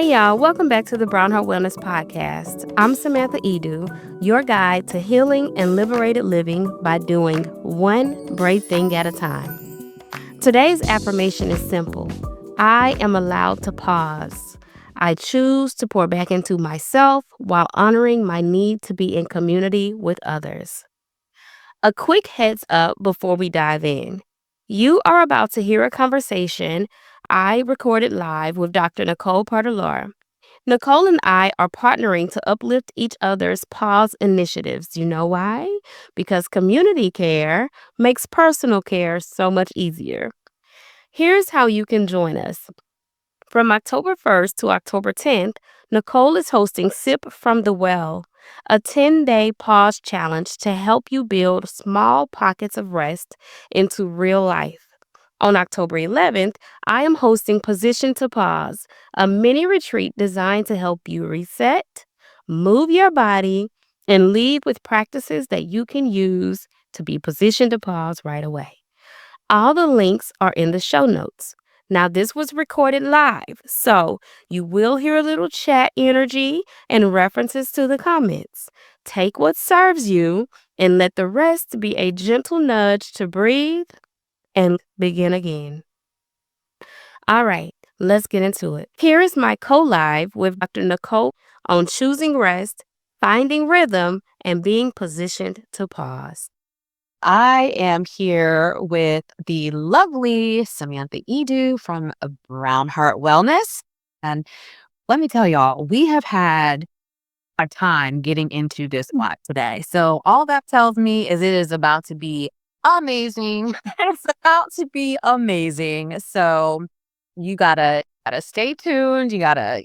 Hey y'all, welcome back to the Brown Heart Wellness Podcast. I'm Samantha Edu, your guide to healing and liberated living by doing one brave thing at a time. Today's affirmation is simple. I am allowed to pause. I choose to pour back into myself while honoring my need to be in community with others. A quick heads up before we dive in. You are about to hear a conversation I recorded live with Dr. Nicole P. Nicole and I are partnering to uplift each other's pause initiatives. You know why? Because community care makes personal care so much easier. Here's how you can join us. From October 1st to October 10th, Nicole is hosting Sip from the Well, a 10-day pause challenge to help you build small pockets of rest into real life. On October 11th, I am hosting Position to Pause, a mini retreat designed to help you reset, move your body, and leave with practices that you can use to be positioned to pause right away. All the links are in the show notes. Now, this was recorded live, so you will hear a little chat energy and references to the comments. Take what serves you and let the rest be a gentle nudge to breathe and begin again. All right, let's get into it. Here is my co-live with Dr. Nicole on choosing rest, finding rhythm, and being positioned to pause. I am here with the lovely Samantha Edu from Brown Heart Wellness. And let me tell y'all, we have had a time getting into this lot today. So all that tells me is it is about to be amazing. It's about to be amazing. So you gotta stay tuned. You gotta,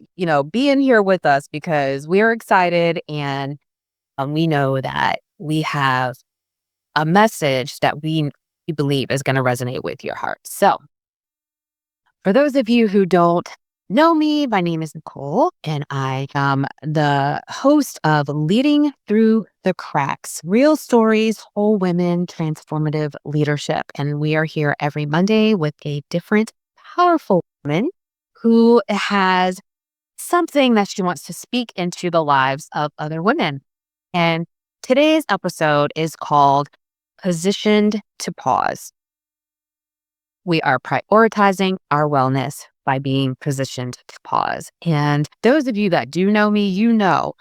be in here with us because we're excited and we know that we have a message that we believe is going to resonate with your heart. So, for those of you who don't know me, my name is Nicole, and I am the host of Leading Through the Cracks Real Stories, Whole Women, Transformative Leadership. And we are here every Monday with a different powerful woman who has something that she wants to speak into the lives of other women. And today's episode is called Positioned to Pause. We are prioritizing our wellness by being positioned to pause. And those of you that do know me, you know,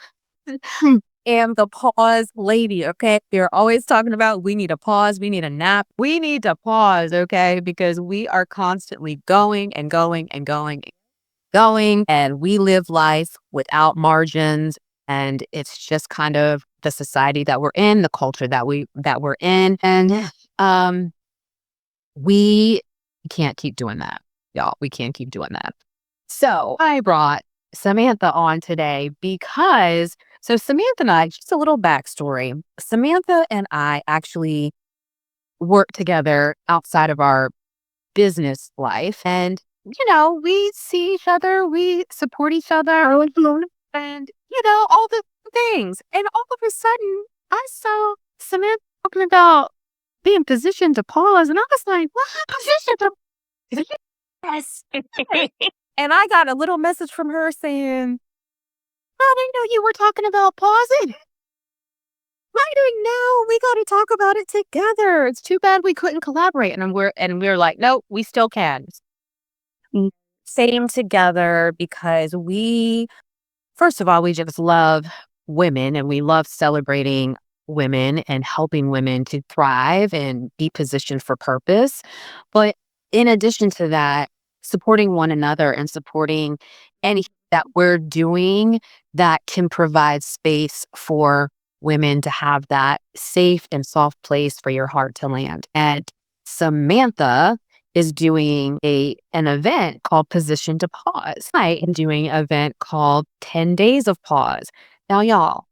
am the pause lady, okay? We're always talking about we need a pause, we need a nap, we need to pause, okay? Because we are constantly going and going and going and going, and we live life without margins. And it's just kind of the society that we're in, the culture that we're in. And we can't keep doing that, y'all. We can't keep doing that. So I brought Samantha on today because Samantha and I, just a little backstory. Samantha and I actually work together outside of our business life. And, we see each other, we support each other, and, all the things. And all of a sudden, I saw Samantha talking about being positioned to pause. And I was like, what? Position to yes. And I got a little message from her saying, I didn't know you were talking about pausing. I didn't know. We got to talk about it together. It's too bad we couldn't collaborate. And we're like, no, we still can. Same together because first of all, we just love women and we love celebrating women and helping women to thrive and be positioned for purpose. But in addition to that, supporting one another and supporting anything that we're doing that can provide space for women to have that safe and soft place for your heart to land. And Samantha is doing an event called Position to Pause. I am doing an event called 10 Days of Pause. Now, y'all,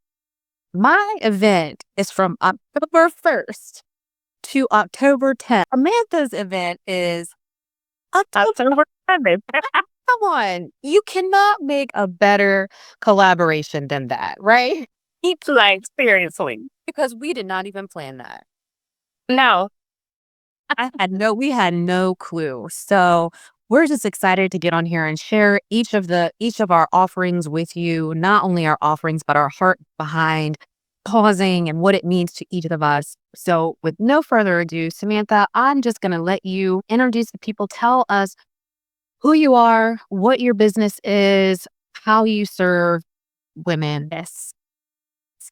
my event is from October 1st to October 10th. Samantha's event is October 7th. Come on, you cannot make a better collaboration than that, right? It's like, seriously. Because we did not even plan that. No. We had no clue. So we're just excited to get on here and share each of our offerings with you, not only our offerings, but our heart behind pausing and what it means to each of us. So with no further ado, Samantha, I'm just going to let you introduce the people. Tell us who you are, what your business is, how you serve women. Yes.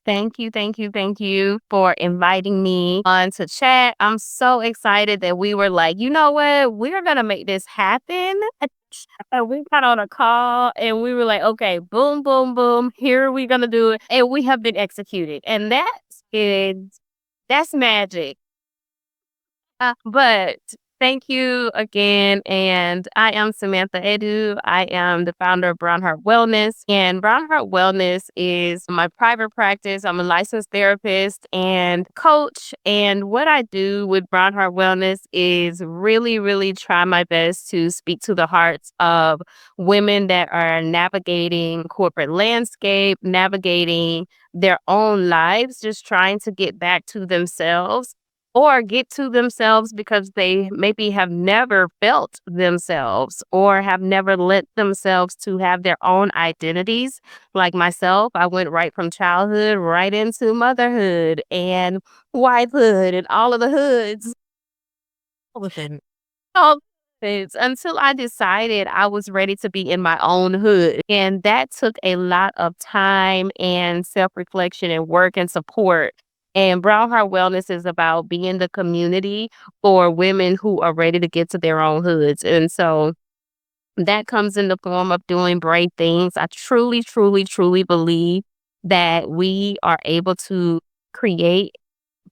Thank you for inviting me on to chat. I'm so excited that we were like, you know what? We're going to make this happen. And we got on a call and we were like, okay, boom, boom, boom. Here we're going to do it. And we have been executed. And that's magic. But thank you again. And I am Samantha Edu. I am the founder of Brown Heart Wellness. And Brown Heart Wellness is my private practice. I'm a licensed therapist and coach. And what I do with Brown Heart Wellness is really, really try my best to speak to the hearts of women that are navigating corporate landscape, navigating their own lives, just trying to get back to themselves or get to themselves because they maybe have never felt themselves or have never let themselves to have their own identities. Like myself, I went right from childhood right into motherhood and wifehood and all of the hoods. Listen, All it's until I decided I was ready to be in my own hood. And that took a lot of time and self reflection and work and support. And Brown Heart Wellness is about being the community for women who are ready to get to their own hoods. And so that comes in the form of doing brave things. I truly, truly, truly believe that we are able to create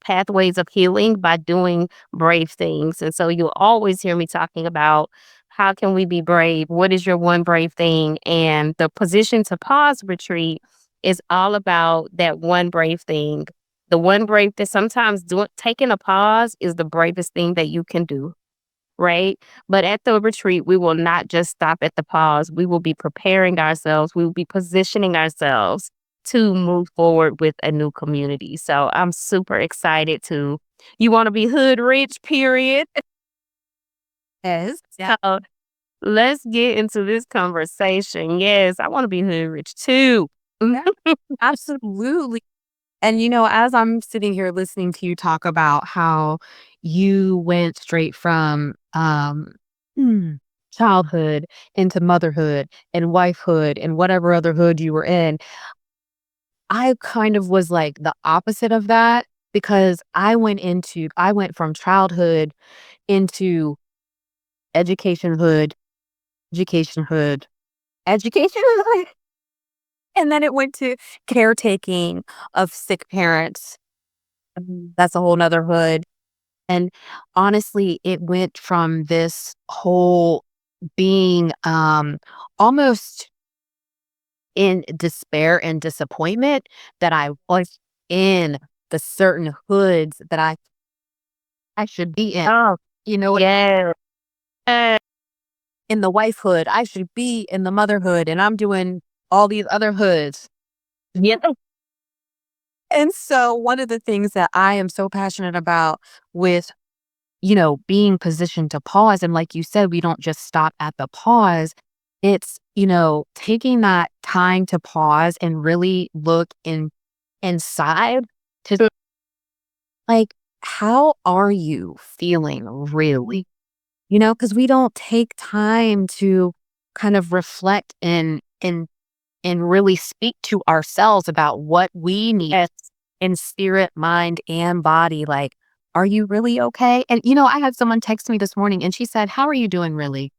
pathways of healing by doing brave things. And so you'll always hear me talking about how can we be brave? What is your one brave thing? And the Position to Pause retreat is all about that one brave thing. The one brave that sometimes taking a pause is the bravest thing that you can do, right? But at the retreat, we will not just stop at the pause. We will be preparing ourselves. We will be positioning ourselves to move forward with a new community. So I'm super excited to. You want to be hood rich, period. yes. Yeah. So let's get into this conversation. Yes, I want to be hood rich too. Yeah, absolutely. And, as I'm sitting here listening to you talk about how you went straight from hmm, childhood into motherhood and wifehood and whatever other hood you were in, I kind of was like the opposite of that because I went from childhood into education hood, education hood, education hood. And then it went to caretaking of sick parents. That's a whole nother hood. And honestly, it went from this whole being almost in despair and disappointment that I was in the certain hoods that I should be in. Oh, You know, yeah. in the wifehood, I should be in the motherhood, and I'm doing all these other hoods. Yeah. And so one of the things that I am so passionate about with being positioned to pause. And like you said, we don't just stop at the pause. It's, taking that time to pause and really look inside to like, how are you feeling really? Because we don't take time to kind of reflect and really speak to ourselves about what we need Yes. in spirit, mind, and body. Like, are you really okay? And I had someone text me this morning and she said, how are you doing really?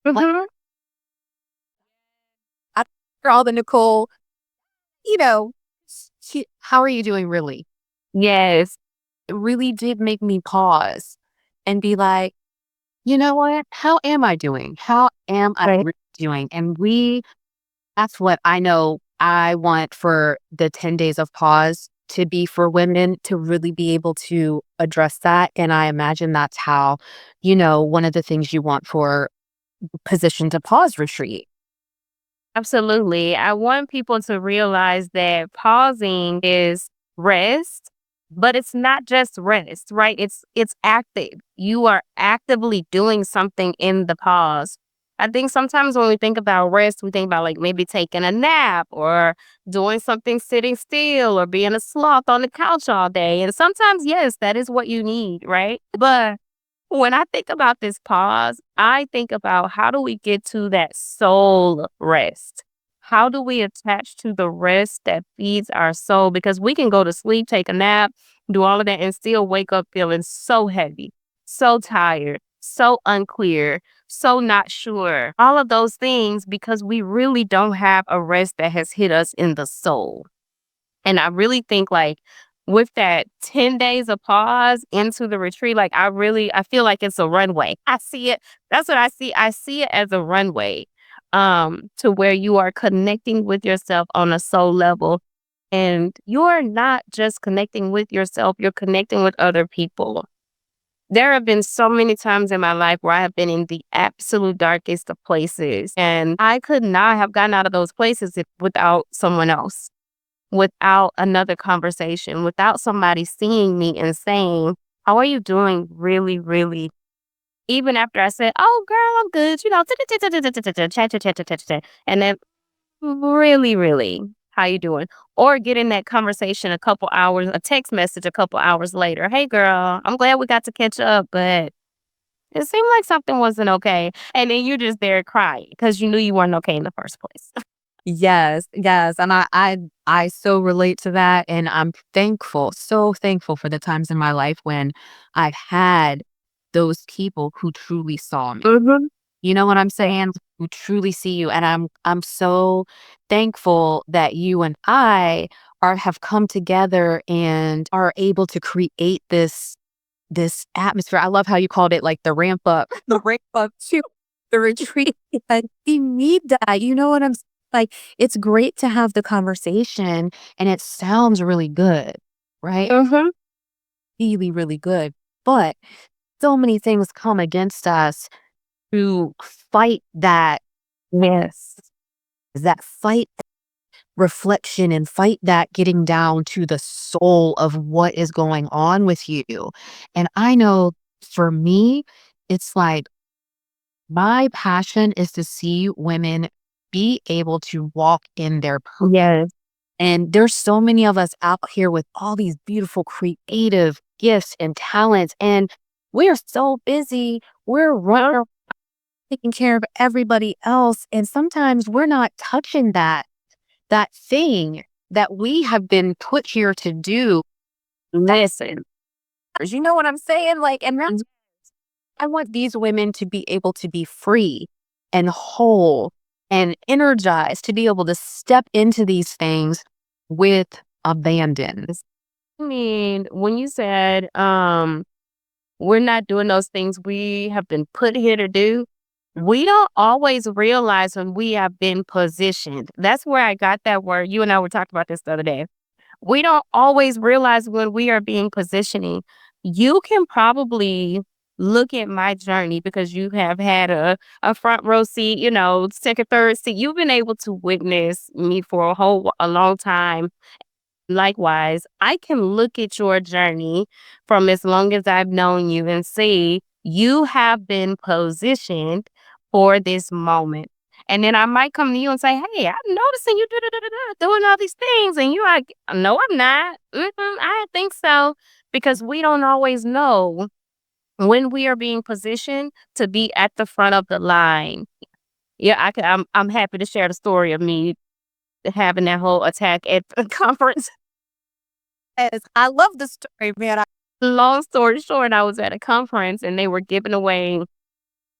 Like, Mhm. after all the Nicole, you know, how are you doing really? Yes. It really did make me pause and be like, you know what? How am I doing? How am I Right. really doing? And that's what I know I want for the 10 days of pause to be for women to really be able to address that. And I imagine that's how, one of the things you want for Position to Pause retreat. Absolutely. I want people to realize that pausing is rest. But it's not just rest, right? It's active. You are actively doing something in the pause. I think sometimes when we think about rest, we think about like maybe taking a nap or doing something sitting still or being a sloth on the couch all day. And sometimes, yes, that is what you need, right? But when I think about this pause, I think about how do we get to that soul rest? How do we attach to the rest that feeds our soul? Because we can go to sleep, take a nap, do all of that, and still wake up feeling so heavy, so tired, so unclear, so not sure. All of those things because we really don't have a rest that has hit us in the soul. And I really think like with that 10 days of pause into the retreat, like I feel like it's a runway. I see it. That's what I see. I see it as a runway to where you are connecting with yourself on a soul level. And you're not just connecting with yourself, you're connecting with other people. There have been so many times in my life where I have been in the absolute darkest of places, and I could not have gotten out of those places without someone else, without another conversation, without somebody seeing me and saying, "How are you doing?" Really, really. Even after I said, "Oh, girl, I'm good," chat, chat, chat, chat, chat, chat. And then, really, really, how you doing? Or getting that conversation a couple hours, a text message a couple hours later. Hey, girl, I'm glad we got to catch up, but it seemed like something wasn't okay. And then you're just there crying because you knew you weren't okay in the first place. Yes, yes, and I so relate to that, and I'm thankful, so thankful for the times in my life when I've had those people who truly saw me. Hmm. You know what I'm saying? Who truly see you, and I'm so thankful that you and I are have come together and are able to create this atmosphere. I love how you called it like the ramp up, the ramp up to the retreat. Like, we need that. You know what like? It's great to have the conversation, and it sounds really good, right? Hmm. Really, really good. But so many things come against us to fight Yes. that fight reflection and fight that getting down to the soul of what is going on with you. And I know for me, it's like my passion is to see women be able to walk in their purpose. Yes. And there's so many of us out here with all these beautiful creative gifts and talents. And we're so busy. We're running, taking care of everybody else. And sometimes we're not touching that thing that we have been put here to do. Listen. You know what I'm saying? Like, and that's, I want these women to be able to be free and whole and energized to be able to step into these things with abandon. I mean, when you said, we're not doing those things we have been put here to do, we don't always realize when we have been positioned. That's where I got that word. You and I were talking about this the other day. We don't always realize when we are being positioning. You can probably look at my journey because you have had a front row seat, second, third seat. You've been able to witness me for a long time. Likewise, I can look at your journey from as long as I've known you and see you have been positioned for this moment. And then I might come to you and say, "Hey, I'm noticing you doing all these things." And you're like, "No, I'm not. I don't think so." Because we don't always know when we are being positioned to be at the front of the line. Yeah, I'm happy to share the story of me having that whole attack at the conference. Yes, I love the story, man. Long story short, I was at a conference and they were giving away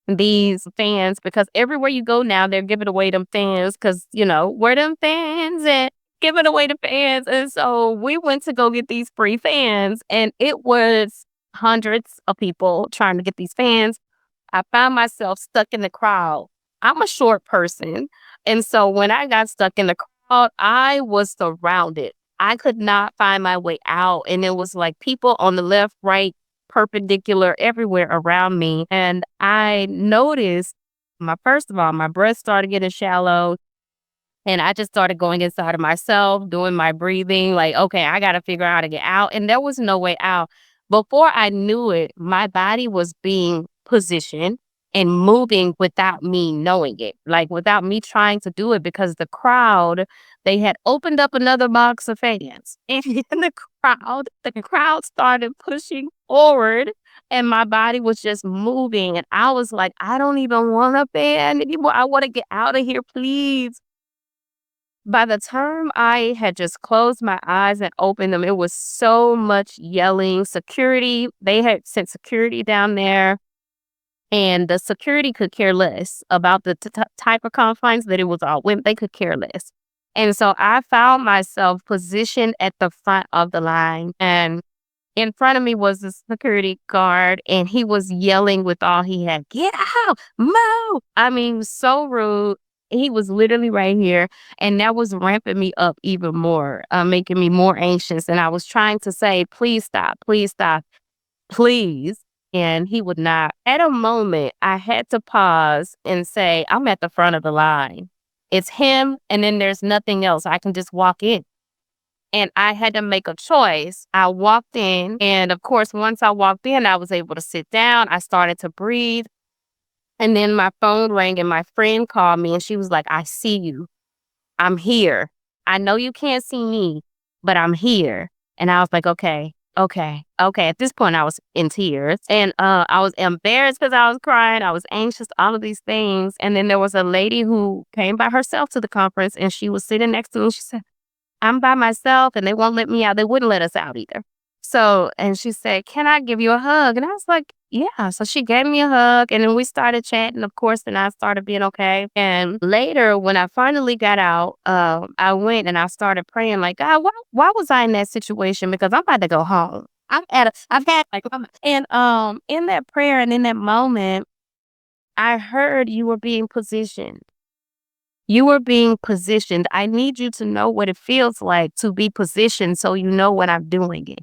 these fans because everywhere you go now, they're giving away them fans because, where them fans and giving away the fans. And so we went to go get these free fans and it was hundreds of people trying to get these fans. I found myself stuck in the crowd. I'm a short person. And so when I got stuck in the crowd, I was surrounded. I could not find my way out. And it was like people on the left, right, perpendicular, everywhere around me. And I noticed first of all, my breath started getting shallow. And I just started going inside of myself, doing my breathing, like, okay, I got to figure out how to get out. And there was no way out. Before I knew it, my body was being positioned and moving without me knowing it, like without me trying to do it, because the crowd, they had opened up another box of fans. And the crowd started pushing forward and my body was just moving. And I was like, I don't even want a fan anymore. I want to get out of here, please. By the time I had just closed my eyes and opened them, it was so much yelling. Security, they had sent security down there, and the security could care less about the type of confines that it was all women. They could care less. And so I found myself positioned at the front of the line, and in front of me was the security guard, and he was yelling with all he had, "Get out! Move!" I mean, so rude. He was literally right here, and that was ramping me up even more, making me more anxious. And I was trying to say, please stop, please." And he would not. At a moment, I had to pause and say, I'm at the front of the line. It's him, and then there's nothing else. I can just walk in. And I had to make a choice. I walked in, and of course, once I walked in, I was able to sit down. I started to breathe. And then my phone rang, and my friend called me, and she was like, I see you. I'm here. I know you can't see me, but I'm here. And I was like, okay, okay, okay. At this point, I was in tears, and I was embarrassed because I was crying. I was anxious, all of these things. And then there was a lady who came by herself to the conference, and she was sitting next to me. She said, I'm by myself and they won't let me out. They wouldn't let us out either. So, and she said, can I give you a hug? And I was like, yeah. So she gave me a hug, and then we started chatting, of course, and I started being okay. And later, when I finally got out, I went and I started praying, like, God, why was I in that situation? Because I'm about to go home. I've had like, and in that prayer and in that moment, I heard you were being positioned. You were being positioned. I need you to know what it feels like to be positioned so you know what I'm doing it.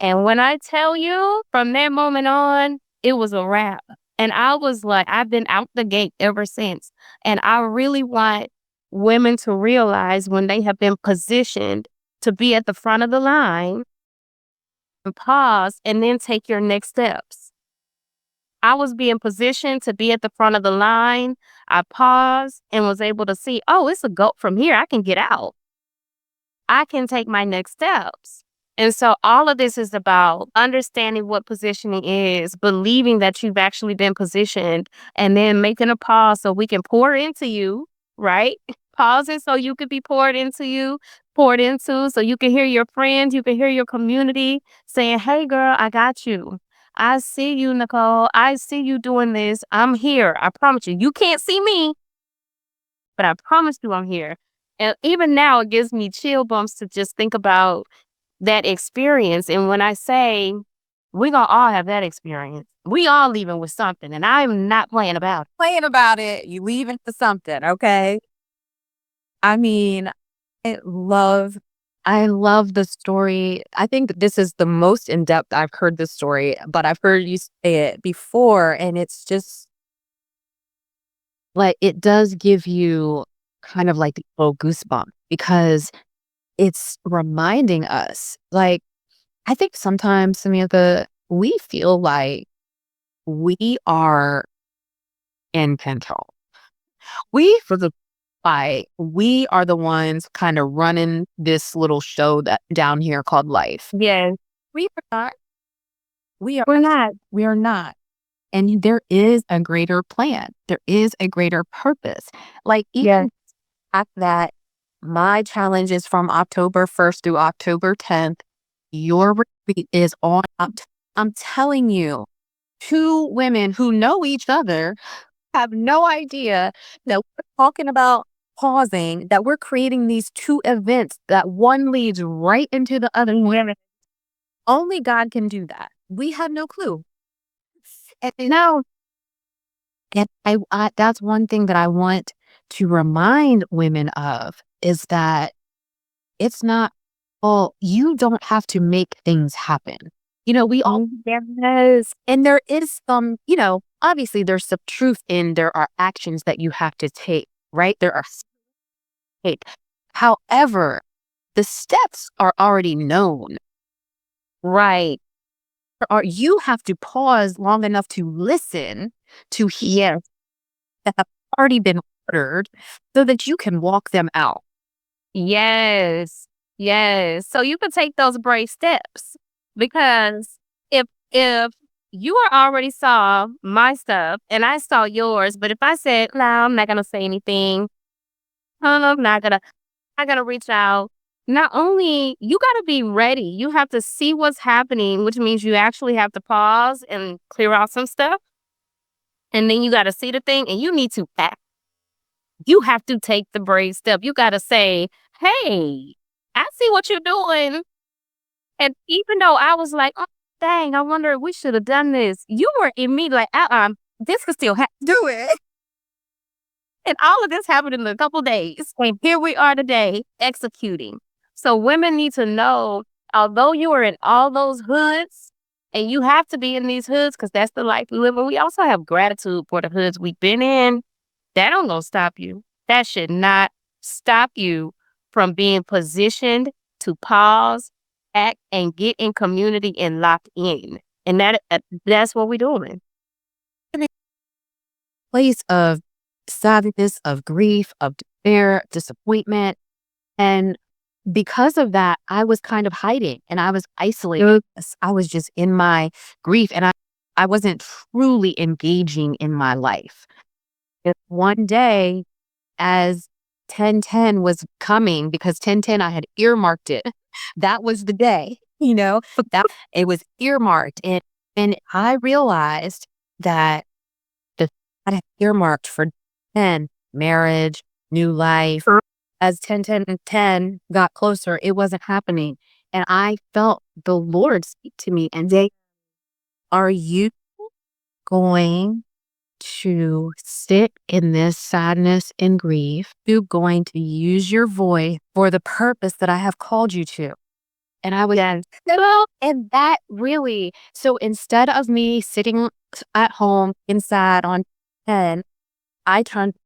And when I tell you, from that moment on, it was a wrap. And I was like, I've been out the gate ever since. And I really want women to realize when they have been positioned to be at the front of the line and pause and then take your next steps. I was being positioned to be at the front of the line. I paused and was able to see, oh, it's a go from here. I can get out. I can take my next steps. And so all of this is about understanding what positioning is, believing that you've actually been positioned, and then making a pause so we can pour into you, right? Pausing so you could be poured into, so you can hear your friends, you can hear your community saying, hey, girl, I got you. I see you, Nicole. I see you doing this. I'm here. I promise you. You can't see me, but I promise you I'm here. And even now, it gives me chill bumps to just think about that experience. And when I say we're going to all have that experience, we all leaving with something. And I'm not playing about it. Playing about it, you leave into something, okay? I mean, I love I love the story. I think that this is the most in-depth I've heard this story, but I've heard you say it before, and it's just like it does give you kind of like the little goosebump because it's reminding us. Like, I think sometimes, Samantha, we feel like we are in control. For the we are the ones kind of running this little show that down here called life. Yes, We are not. we're not. We are not. And there is a greater plan. There is a greater purpose. Like Yes, even at that, my challenge is from October 1st through October 10th. Your retreat is on. I'm telling you, two women who know each other have no idea that we're talking about pausing, that we're creating these two events that one leads right into the other. Only God can do that. We have no clue. And no, and that's one thing that I want to remind women of is that it's not, oh, you don't have to make things happen. We all, yes, and there is some, obviously there's some truth in there are actions that you have to take, right? There are Right. However, the steps are already known, Right. or you have to pause long enough to listen to hear Yes. that have already been ordered so that you can walk them out. Yes. Yes. So you can take those brave steps because if you are already saw my stuff and I saw yours, but if I said, no, I'm not gonna say anything, I'm not gonna reach out. Not only you gotta be ready, you have to see what's happening, which means you actually have to pause and clear out some stuff. And then you gotta see the thing and you need to act. You have to take the brave step. You gotta say, hey, I see what you're doing. And even though I was like, oh, dang, I wonder if we should have done this. You were in me like, this could still do it. And all of this happened in a couple days. And here we are today executing. So women need to know, although you are in all those hoods, and you have to be in these hoods because that's the life we live in. We also have gratitude for the hoods we've been in. That don't gonna stop you. That should not stop you from being positioned to pause, act, and get in community and lock in. And that's what we're doing. In a place of sadness, of grief, of despair, disappointment. And because of that, I was kind of hiding and I was isolated. I was just in my grief and I wasn't truly engaging in my life. And one day, as 1010 was coming, because 1010, I had earmarked it. That was the day, that it was earmarked. And I realized that the I had earmarked for 10, marriage, new life. As 10 got closer, it wasn't happening. And I felt the Lord speak to me and say, are you going to sit in this sadness and grief? You're going to use your voice for the purpose that I have called you to. And I was, Yes. well, and that really, so instead of me sitting at home inside on 10, I turned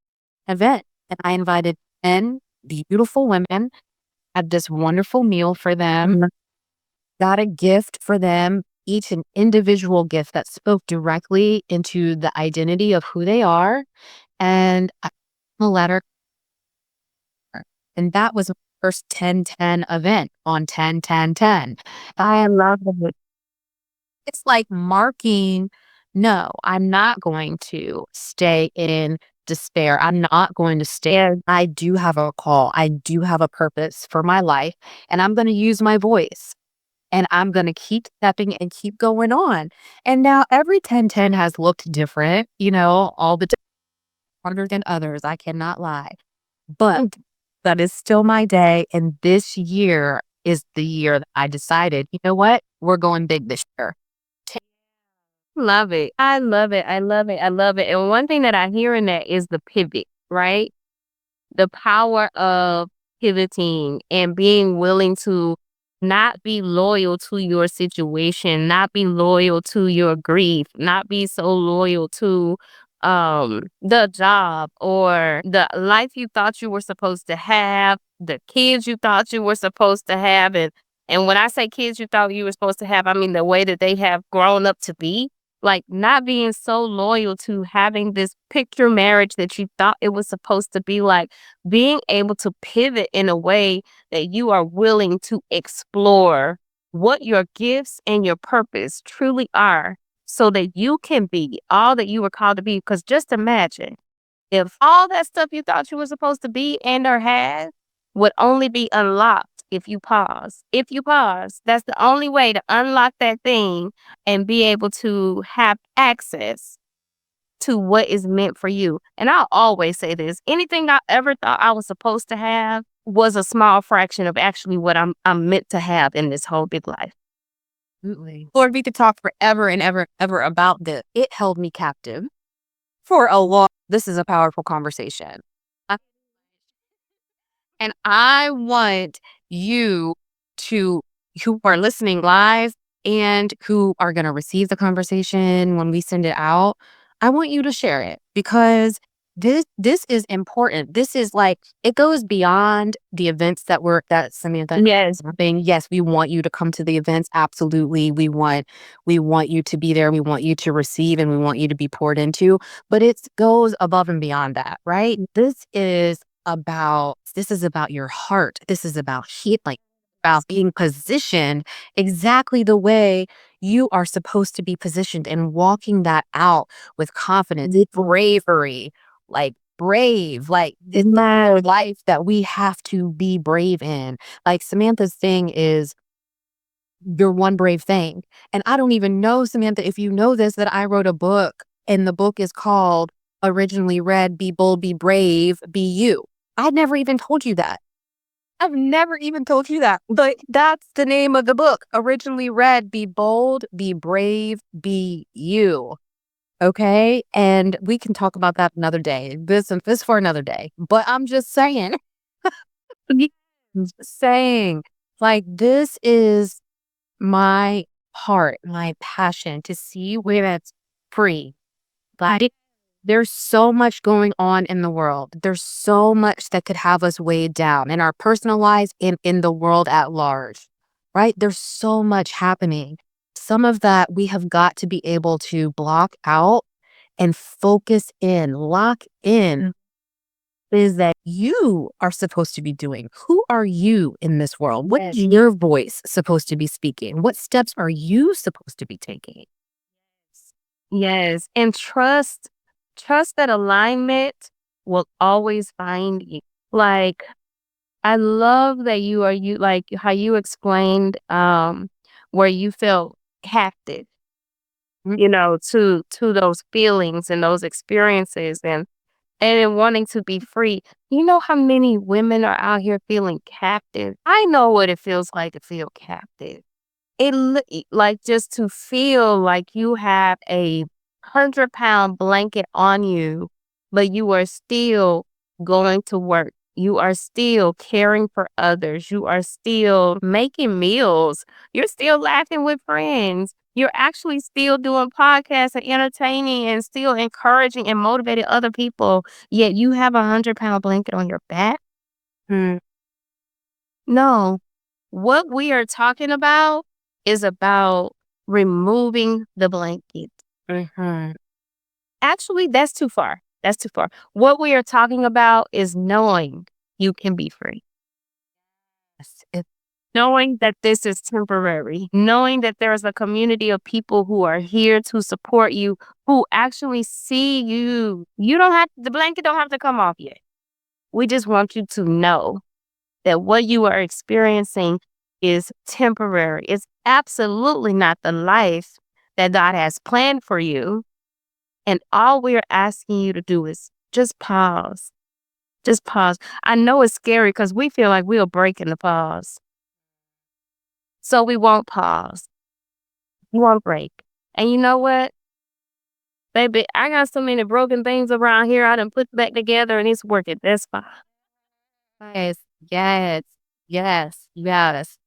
an event and I invited 10 beautiful women, had this wonderful meal for them, got a gift for them, each an individual gift that spoke directly into the identity of who they are. And I wrote a letter. And that was the first 1010 event on 101010. I love it. It's like marking, no, I'm not going to stay in despair. I'm not going to stay. Yeah. I do have a call. I do have a purpose for my life, and I'm going to use my voice. And I'm going to keep stepping and keep going on. And now every 1010 has looked different, all the harder than others. I cannot lie. But that is still my day. And this year is the year that I decided, you know what? We're going big this year. Love it. I love it. I love it. I love it. And one thing that I hear in that is the pivot, right? The power of pivoting and being willing to not be loyal to your situation, not be loyal to your grief, not be so loyal to the job or the life you thought you were supposed to have, the kids you thought you were supposed to have. And when I say kids you thought you were supposed to have, I mean the way that they have grown up to be. Like not being so loyal to having this picture marriage that you thought it was supposed to be, like being able to pivot in a way that you are willing to explore what your gifts and your purpose truly are so that you can be all that you were called to be. Because just imagine if all that stuff you thought you were supposed to be and or have would only be unlocked if you pause. If you pause, that's the only way to unlock that thing and be able to have access to what is meant for you. And I'll always say this, anything I ever thought I was supposed to have was a small fraction of actually what I'm meant to have in this whole big life. Absolutely. Lord, we could talk forever and ever about this. It held me captive for a long. This is a powerful conversation. And I want you to, who are listening live and who are going to receive the conversation when we send it out, I want you to share it because This is important. This is like, it goes beyond the events that Samantha. Yes. Thing. Yes, we want you to come to the events. Absolutely. We want you to be there. We want you to receive, and we want you to be poured into. But it goes above and beyond that, right? This is about your heart. This is about healing, about being positioned exactly the way you are supposed to be positioned, and walking that out with confidence, bravery, like brave, like it's the life that we have to be brave in. Like Samantha's thing is your one brave thing. And I don't even know, Samantha, if you know this, that I wrote a book, and the book is called, originally read, Be Bold, Be Brave, Be You. I never even told you that. I've never even told you that. But that's the name of the book. Originally read, Be Bold, Be Brave, Be You. Okay. And we can talk about that another day. This for another day. But I'm just saying, saying, like, this is my heart, my passion to see women's free. Like, there's so much going on in the world. There's so much that could have us weighed down in our personal lives and in the world at large, right? There's so much happening. Some of that we have got to be able to block out and focus in, lock in, is that you are supposed to be doing. Who are you in this world? What is your voice supposed to be speaking? What steps are you supposed to be taking? Yes. And trust that alignment will always find you. Like, I love that you like how you explained where you felt captive, Mm. to those feelings and those experiences, and in wanting to be free. You know how many women are out here feeling captive? I know what it feels like to feel captive. Like, just to feel like you have a 100-pound blanket on you, but you are still going to work. You are still caring for others. You are still making meals. You're still laughing with friends. You're actually still doing podcasts and entertaining and still encouraging and motivating other people. Yet you have a 100-pound blanket on your back. Mm. No, what we are talking about is about removing the blanket. Mhm. Actually, that's too far. That's too far. What we are talking about is knowing you can be free, Yes, it knowing that this is temporary, knowing that there's a community of people who are here to support you, who actually see you. The blanket don't have to come off yet. We just want you to know that what you are experiencing is temporary. It's absolutely not the life that God has planned for you. And all we're asking you to do is just pause. Just pause. I know it's scary because we feel like we'll break in the pause. So we won't pause. We won't break. And you know what? Baby, I got so many broken things around here I done put back together and it's working. That's fine. Yes, yes, yes, yes.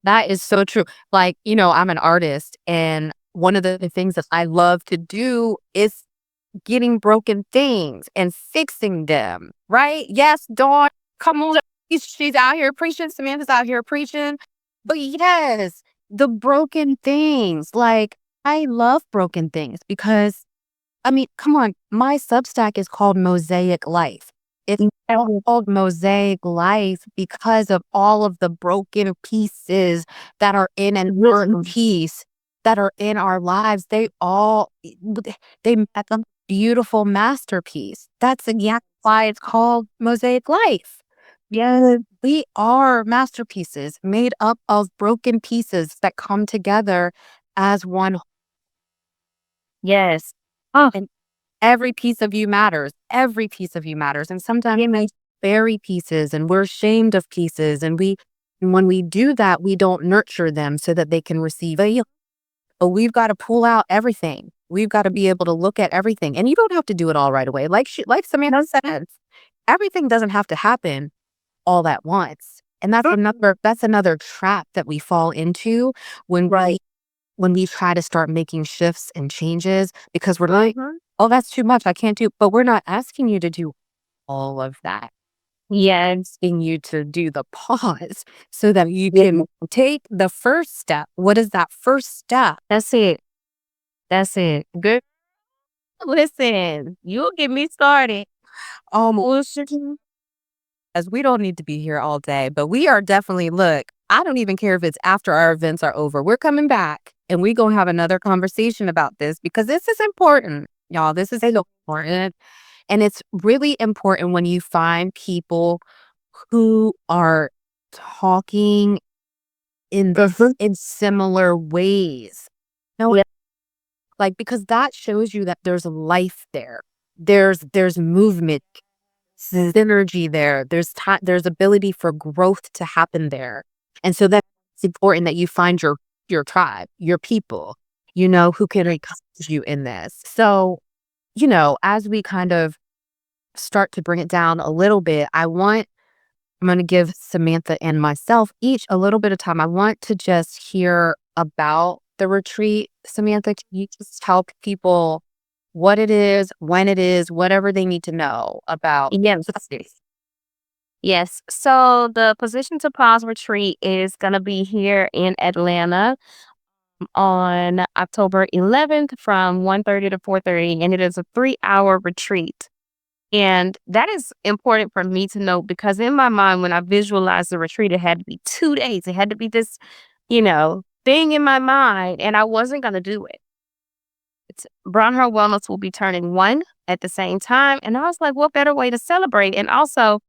That is so true. Like, I'm an artist, and one of the things that I love to do is getting broken things and fixing them, right? Yes, Dawn, come on. She's out here preaching. Samantha's out here preaching. But yes, the broken things. Like, I love broken things because, I mean, come on. My Substack is called Mosaic Life. It's called Mosaic Life because of all of the broken pieces that are in an one piece that are in our lives. They make a beautiful masterpiece. That's exactly why it's called Mosaic Life. Yeah, we are masterpieces made up of broken pieces that come together as one. Yes. Oh, And every piece of you matters. Every piece of you matters. And sometimes we bury pieces, and we're ashamed of pieces. And when we do that, we don't nurture them so that they can receive a. But we've got to pull out everything. We've got to be able to look at everything. And you don't have to do it all right away. Like Samantha said, everything doesn't have to happen all at once. And that's another trap that we fall into when we when we try to start making shifts and changes because we're like, oh, that's too much. I can't do, but we're not asking you to do all of that. Yes. Asking you to do the pause so that you can take the first step. What is that first step? That's it. That's it. Good. Listen, you'll get me started. As we don't need to be here all day, but we are definitely, look, I don't even care if it's after our events are over. We're coming back and we going to have another conversation about this because this is important, y'all. This is so important. And it's really important when you find people who are talking in similar ways. No, Yeah. like, because that shows you that there's life there. There's movement, synergy there. There's ability for growth to happen there. And so that's important that you find your tribe, your people, who can encourage you in this. So, as we kind of start to bring it down a little bit, I'm going to give Samantha and myself each a little bit of time. I want to just hear about the retreat. Samantha, can you just tell people what it is, when it is, whatever they need to know about Yes. this? Yes. So the Position to Pause retreat is going to be here in Atlanta on October 11th from 1:30 to 4:30, and it is a 3-hour retreat. And that is important for me to know because in my mind, when I visualized the retreat, it had to be 2 days. It had to be this, thing in my mind, and I wasn't going to do it. Brown Heart Wellness will be turning 1 at the same time. And I was like, what better way to celebrate? And also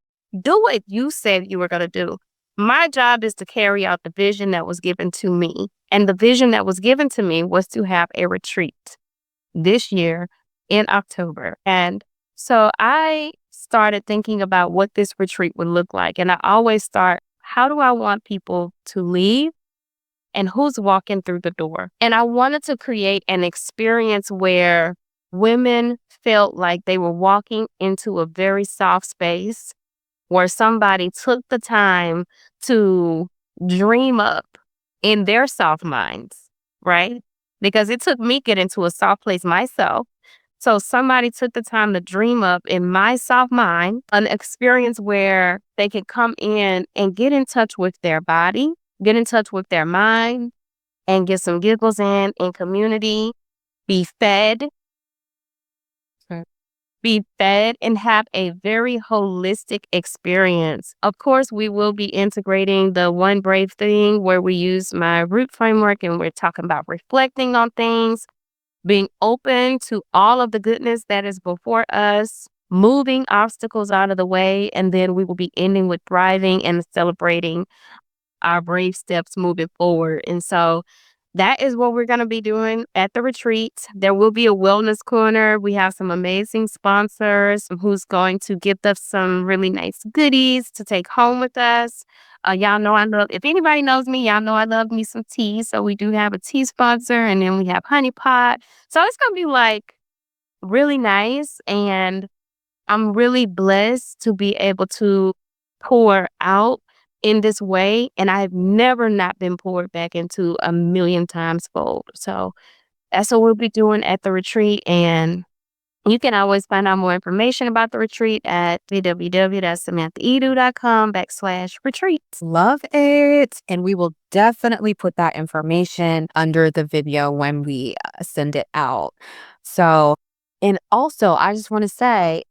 do what you said you were going to do. My job is to carry out the vision that was given to me. And the vision that was given to me was to have a retreat this year in October. And so I started thinking about what this retreat would look like. And I always start, how do I want people to leave? And who's walking through the door. And I wanted to create an experience where women felt like they were walking into a very soft space where somebody took the time to dream up in their soft minds, right? Because it took me getting to a soft place myself. So somebody took the time to dream up in my soft mind an experience where they could come in and get in touch with their body, get in touch with their mind, and get some giggles in community, be fed, Okay. be fed, and have a very holistic experience. Of course, we will be integrating the One Brave thing where we use my root framework and we're talking about reflecting on things, being open to all of the goodness that is before us, moving obstacles out of the way, and then we will be ending with thriving and celebrating our brave steps moving forward. And so that is what we're going to be doing at the retreat. There will be a wellness corner. We have some amazing sponsors who's going to give us some really nice goodies to take home with us. Y'all know I love, if anybody knows me, y'all know I love me some tea. So we do have a tea sponsor and then we have Honey Pot. So it's going to be like really nice. And I'm really blessed to be able to pour out in this way. And I've never not been poured back into a million times fold. So that's what we'll be doing at the retreat. And you can always find out more information about the retreat at www.samanthaedu.com/retreats. Love it. And we will definitely put that information under the video when we send it out. So, and also, I just want to say,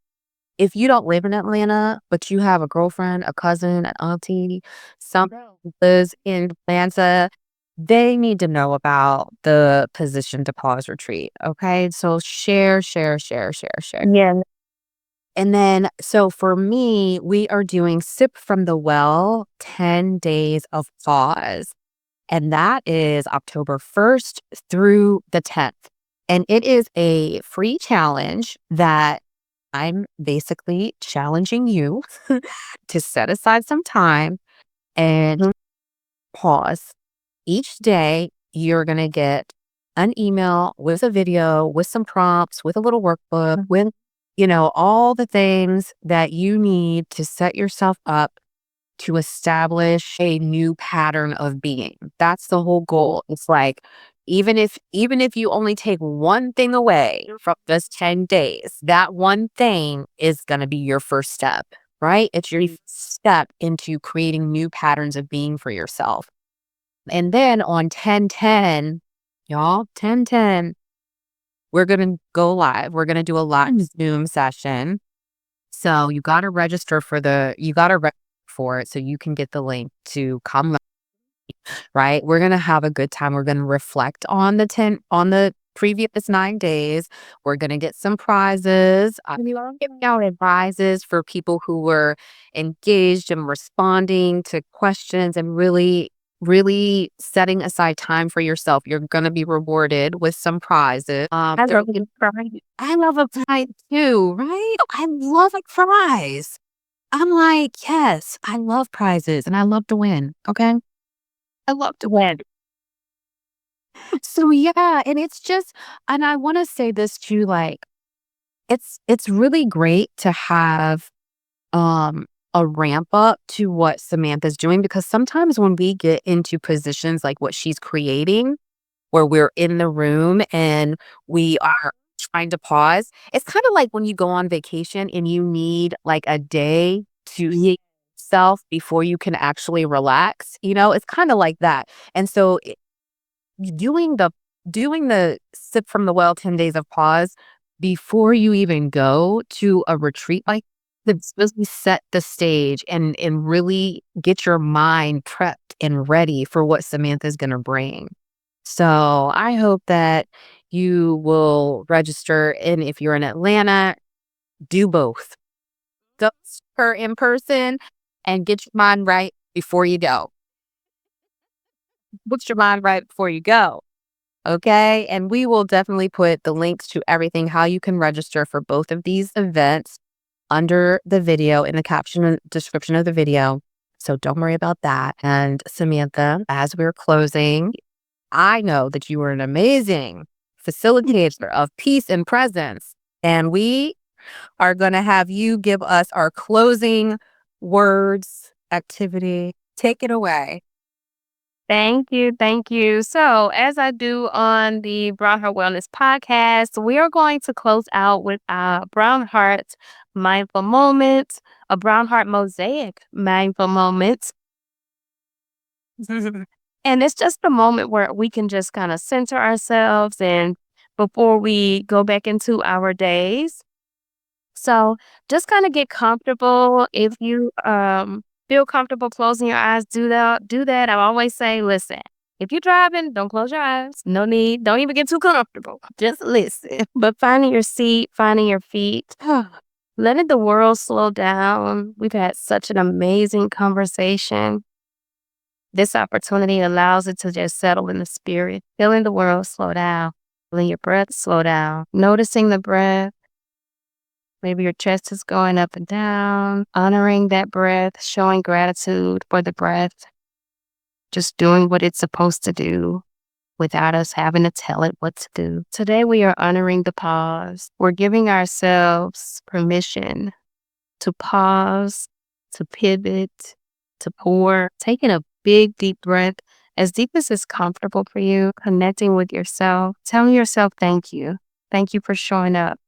if you don't live in Atlanta, but you have a girlfriend, a cousin, an auntie, someone who lives in Atlanta, they need to know about the Position to Pause retreat. Okay. So share, share, share, share, share. Yeah. And then, so for me, we are doing Sip from the Well 10 days of pause. And that is October 1st through the 10th. And it is a free challenge that I'm basically challenging you to set aside some time and pause. Each day, you're going to get an email with a video, with some prompts, with a little workbook, with, all the things that you need to set yourself up to establish a new pattern of being. That's the whole goal. It's like Even if you only take one thing away from this 10 days, that one thing is going to be your first step, right? It's your step into creating new patterns of being for yourself. And then on 10/10, y'all, 10/10, we're going to go live. We're going to do a live Zoom session. So you got to register for it so you can get the link to come, right? We're going to have a good time. We're going to reflect on the previous 9 days. We're going to get some prizes. I'm giving out prizes for people who were engaged and responding to questions and really setting aside time for yourself. You're going to be rewarded with some prizes. I love a prize too, right? I love a prize. I'm like, yes, I love prizes and I love to win. Okay. I love to win. So yeah, and it's just, and I want to say this too, like it's really great to have a ramp up to what Samantha's doing, because sometimes when we get into positions like what she's creating, where we're in the room and we are trying to pause, it's kind of like when you go on vacation and you need like a day to heal yourself before you can actually relax. It's kind of like that. And so doing the doing the sip from the well 10 days of pause before you even go to a retreat like this really set the stage and really get your mind prepped and ready for what Samantha's going to bring. So I hope that you will register, and if you're in Atlanta, do both. Go see her in person and get your mind right before you go. Put your mind right before you go. Okay. And we will definitely put the links to everything, how you can register for both of these events under the video in the caption and description of the video. So don't worry about that. And Samantha, as we're closing, I know that you are an amazing facilitator of peace and presence. And we are going to have you give us our closing words activity. Take it away. Thank you. Thank you. So, as I do on the Brown Heart Wellness podcast, we are going to close out with a Brown Heart mindful moment, a Brown Heart mosaic mindful moment. And it's just a moment where we can just kind of center ourselves and before we go back into our days. So just kind of get comfortable. If you feel comfortable closing your eyes, do that. Do that. I always say, listen, if you're driving, don't close your eyes. No need. Don't even get too comfortable. Just listen. But finding your seat, finding your feet, letting the world slow down. We've had such an amazing conversation. This opportunity allows it to just settle in the spirit, feeling the world slow down, feeling your breath slow down, noticing the breath. Maybe your chest is going up and down, honoring that breath, showing gratitude for the breath, just doing what it's supposed to do without us having to tell it what to do. Today, we are honoring the pause. We're giving ourselves permission to pause, to pivot, to pour, taking a big, deep breath, as deep as is comfortable for you, connecting with yourself, telling yourself thank you. Thank you for showing up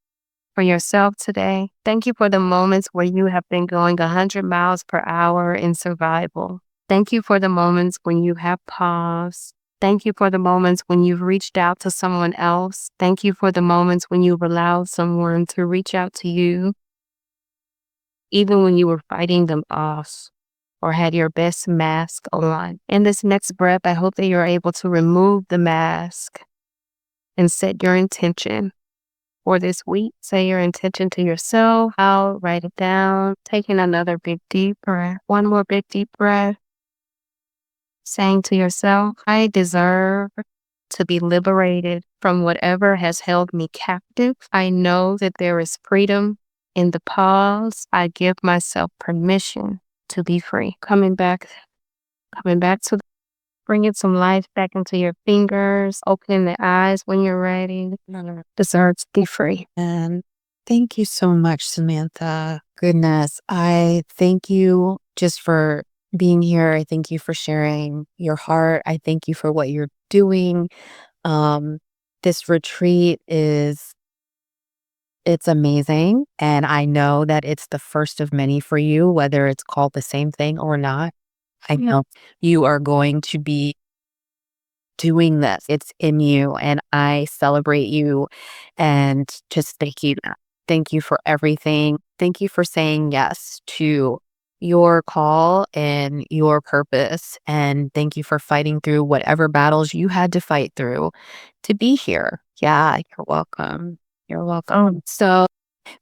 for yourself today. Thank you for the moments where you have been going 100 miles per hour in survival. Thank you for the moments when you have paused. Thank you for the moments when you've reached out to someone else. Thank you for the moments when you've allowed someone to reach out to you, even when you were fighting them off or had your best mask on. In this next breath, I hope that you're able to remove the mask and set your intention for this week. Say your intention to yourself. I'll write it down. Taking another big deep breath. One more big deep breath. Saying to yourself, I deserve to be liberated from whatever has held me captive. I know that there is freedom in the pause. I give myself permission to be free. Coming back to bringing some life back into your fingers, opening the eyes when you're ready. Deserves to be free. And thank you so much, Samantha. Goodness, I thank you just for being here. I thank you for sharing your heart. I thank you for what you're doing This retreat it's amazing. And I know that it's the first of many for you, whether it's called the same thing or not. I know you are going to be doing this. It's in you, and I celebrate you and just thank you. Thank you for everything. Thank you for saying yes to your call and your purpose. And thank you for fighting through whatever battles you had to fight through to be here. Yeah, you're welcome. You're welcome. So,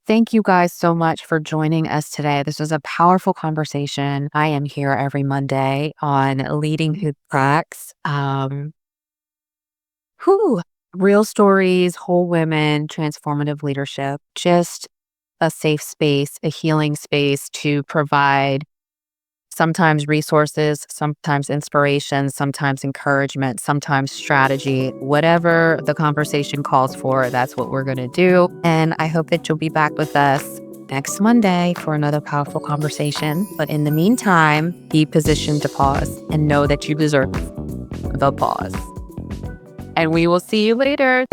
thank you guys so much for joining us today. This was a powerful conversation. I am here every Monday on Leading Who Cracks. Whew. Real stories, whole women, transformative leadership, just a safe space, a healing space to provide sometimes resources, sometimes inspiration, sometimes encouragement, sometimes strategy, whatever the conversation calls for, that's what we're going to do. And I hope that you'll be back with us next Monday for another powerful conversation. But in the meantime, be positioned to pause and know that you deserve the pause. And we will see you later.